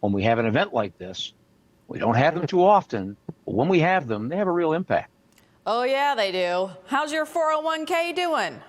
when we have an event like this. We don't have them too often, but when we have them, they have a real impact. Oh, yeah, they do. How's your 401k doing?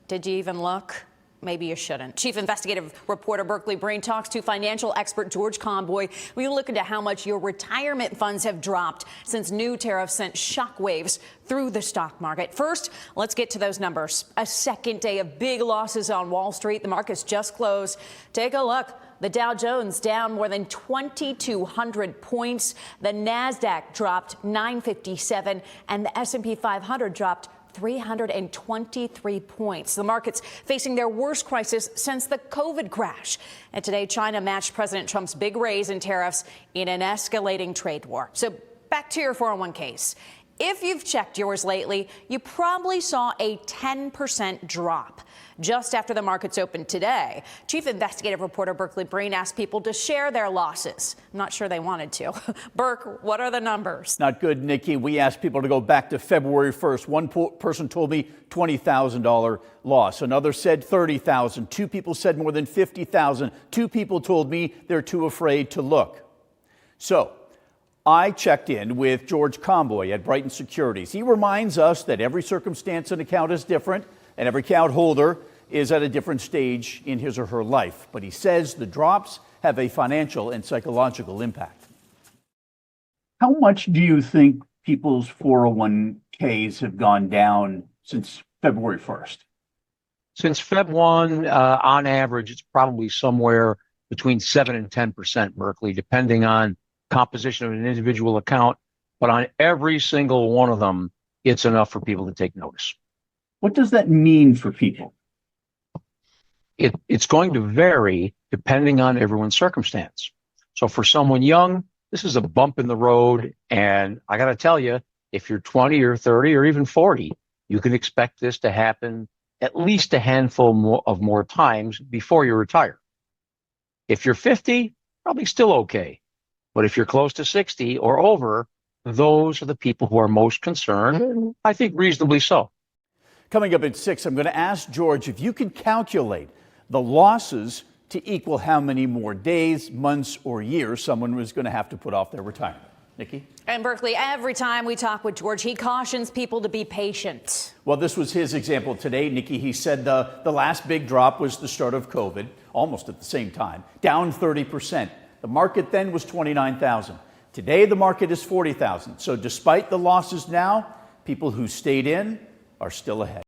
Did you even look? Maybe you shouldn't. Chief investigative reporter Berkeley Brain talks to financial expert George Conboy. We look into how much your retirement funds have dropped since new tariffs sent shockwaves through the stock market. First, let's get to those numbers. A second day of big losses on Wall Street. The markets just closed. Take a look. The Dow Jones down more than 2,200 points. The Nasdaq dropped 957, and the S&P 500 dropped 323 points. The market's facing their worst crisis since the COVID crash. And today, China matched President Trump's big raise in tariffs in an escalating trade war. So back to your 401ks. If you've checked yours lately, you probably saw a 10% drop just after the markets opened today. Chief investigative reporter Berkeley Brain asked people to share their losses. I'm not sure they wanted to. Burke, what are the numbers? Not good, Nikki. We asked people to go back to February 1st. One person told me $20,000 loss. Another said $30,000. Two people said more than $50,000. Two people told me they're too afraid to look. So I checked in with George Conboy at Brighton Securities. He reminds us that every circumstance and account is different, and every account holder is at a different stage in his or her life. But he says the drops have a financial and psychological impact. How much do you think people's 401ks have gone down since February 1st? Since Feb 1, on average, it's probably somewhere between 7 and 10%, Berkeley, depending on composition of an individual account. But on every single one of them, it's enough for people to take notice. What does that mean for people? It's going to vary depending on everyone's circumstance. So for someone young, this is a bump in the road. And I got to tell you, if you're 20 or 30 or even 40, you can expect this to happen at least a handful more times before you retire. If you're 50, probably still okay. But if you're close to 60 or over, those are the people who are most concerned, I think reasonably so. Coming up at 6, I'm going to ask George if you can calculate the losses to equal how many more days, months, or years someone was going to have to put off their retirement. Nikki? And Berkeley, every time we talk with George, he cautions people to be patient. Well, this was his example today, Nikki. He said the last big drop was the start of COVID, almost at the same time, down 30%. The market then was 29,000. Today, the market is 40,000. So despite the losses now, people who stayed in are still ahead.